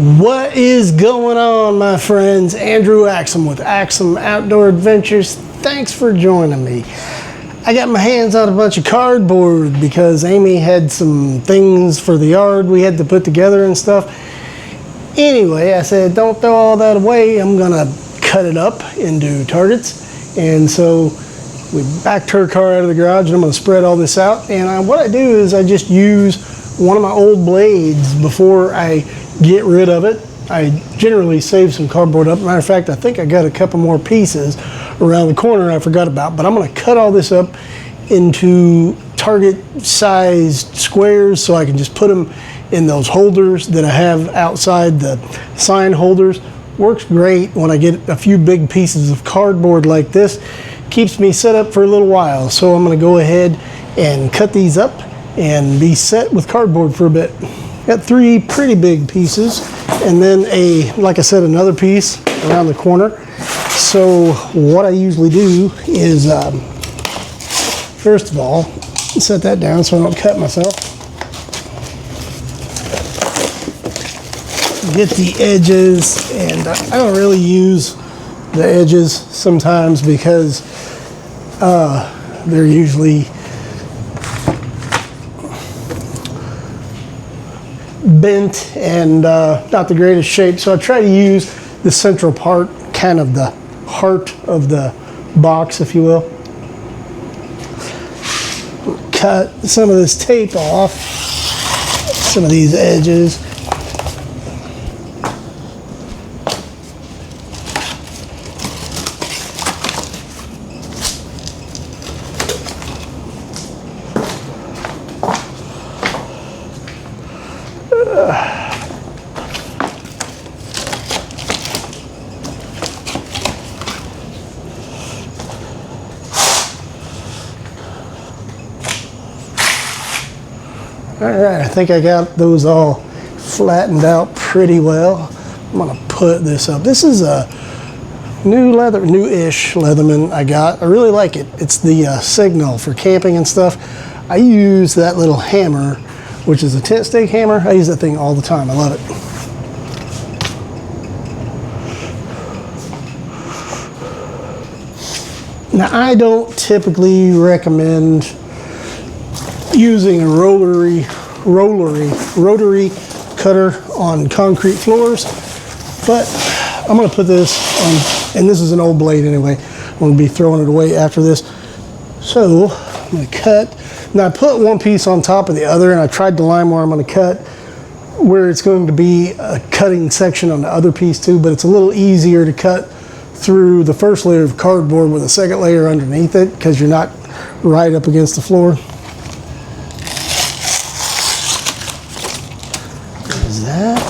What is going on, my friends? Andrew Axum with Axum Outdoor Adventures. Thanks for joining me. I got my hands on a bunch of cardboard because Amy had some things for the yard we had to put together and stuff. Anyway, I said, don't throw all that away. I'm gonna cut it up into targets. And so we backed her car out of the garage and I'm gonna spread all this out. And what I do is I just use one of my old blades before I get rid of it. I generally save some cardboard up. Matter of fact, I think I got a couple more pieces around the corner I forgot about, but I'm gonna cut all this up into target sized squares so I can just put them in those holders that I have outside the sign holders. Works great when I get a few big pieces of cardboard like this. Keeps me set up for a little while. So I'm gonna go ahead and cut these up and be set with cardboard for a bit. Got three pretty big pieces and then like I said, another piece around the corner. So what I usually do is, first of all, set that down so I don't cut myself. Get the edges, and I don't really use the edges sometimes because they're usually bent and not the greatest shape. So I try to use the central part, kind of the heart of the box, if you will. Cut some of this tape off, some of these edges. All right, I think I got those all flattened out pretty well. I'm gonna put this up. This is a new-ish Leatherman I got. I really like it. It's the Signal for camping and stuff. I use that little hammer, which is a tent stake hammer. I use that thing all the time. I love it. Now, I don't typically recommend using a rotary cutter on concrete floors, but I'm going to put this on, and this is an old blade anyway. I'm going to be throwing it away after this. So I'm going to cut. Now I put one piece on top of the other, and I tried to line where I'm going to cut, where it's going to be a cutting section on the other piece too, but it's a little easier to cut through the first layer of cardboard with a second layer underneath it because you're not right up against the floor. There's that.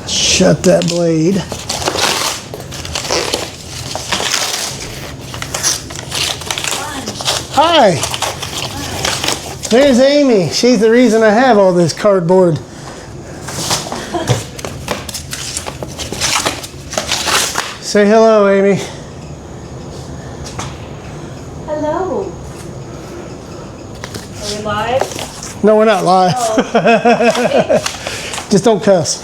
Shut that blade. Hi. There's Amy. She's the reason I have all this cardboard. Say hello, Amy. Hello. Are we live? No, we're not live. Oh. Just don't cuss.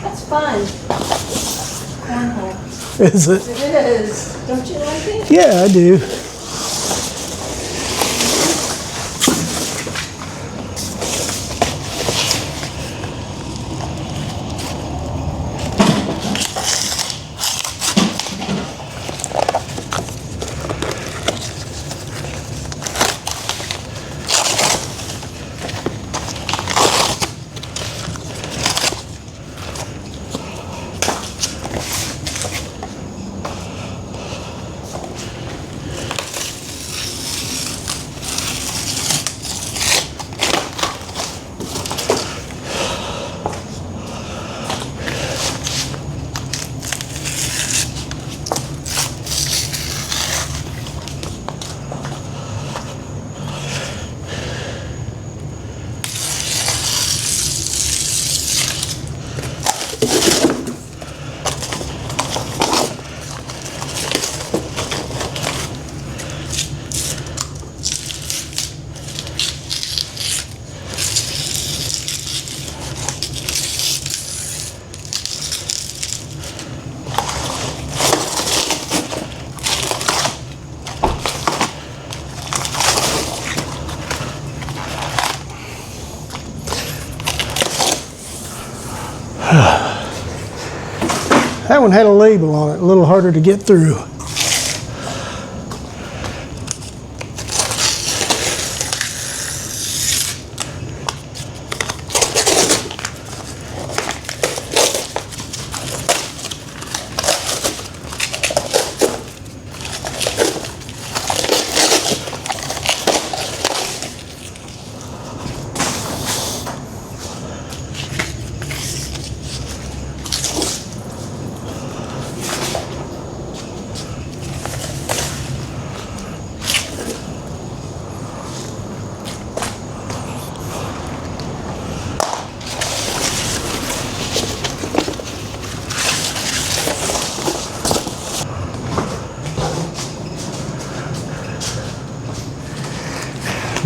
That's fun. Cornhole. Is it? It is. Don't you like it? Yeah, I do. that one had a label on it, a little harder to get through.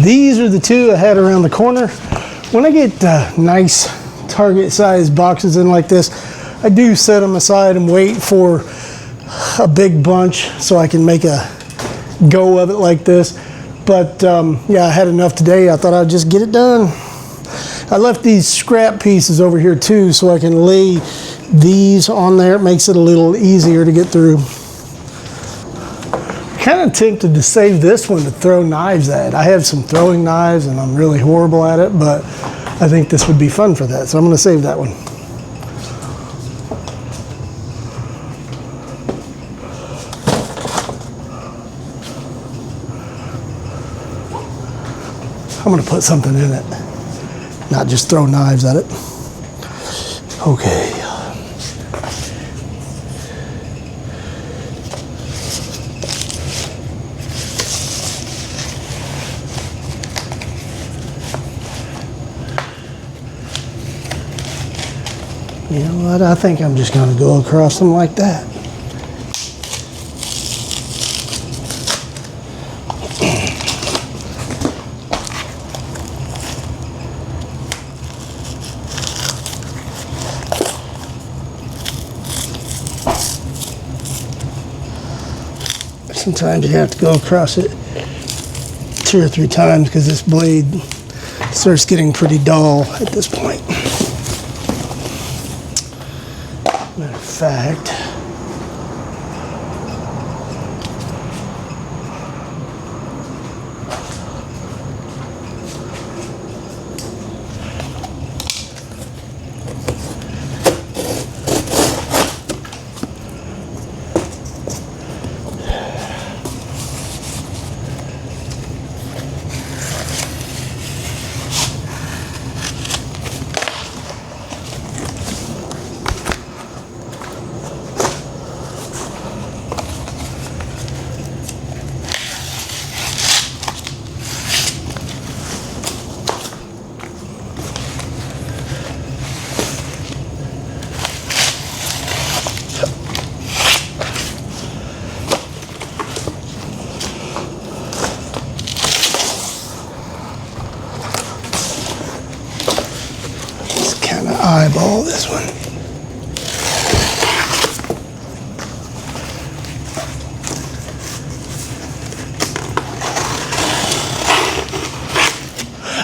These are the two I had around the corner. When I get nice Target sized boxes in like this, I do set them aside and wait for a big bunch so I can make a go of it like this. But yeah, I had enough today. I thought I'd just get it done. I left these scrap pieces over here too so I can lay these on there. It makes it a little easier to get through. Kind of tempted to save this one to throw knives at. I have some throwing knives and I'm really horrible at it, but I think this would be fun for that, so I'm going to save that one. I'm going to put something in it, not just throw knives at it. Okay. You know what, I think I'm just going to go across them like that. Sometimes you have to go across it 2 or 3 times because this blade starts getting pretty dull at this point. Matter of fact, eyeball this one.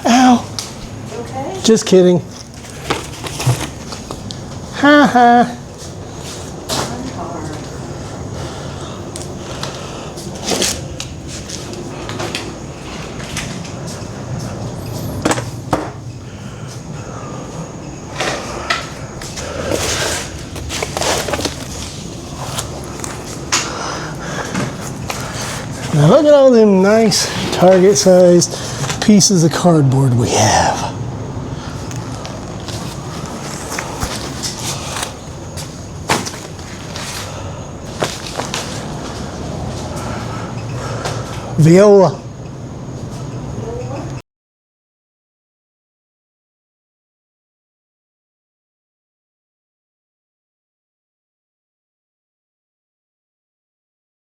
Ow! Okay. Just kidding. Ha ha. Now look at all them nice Target-sized pieces of cardboard we have. Viola.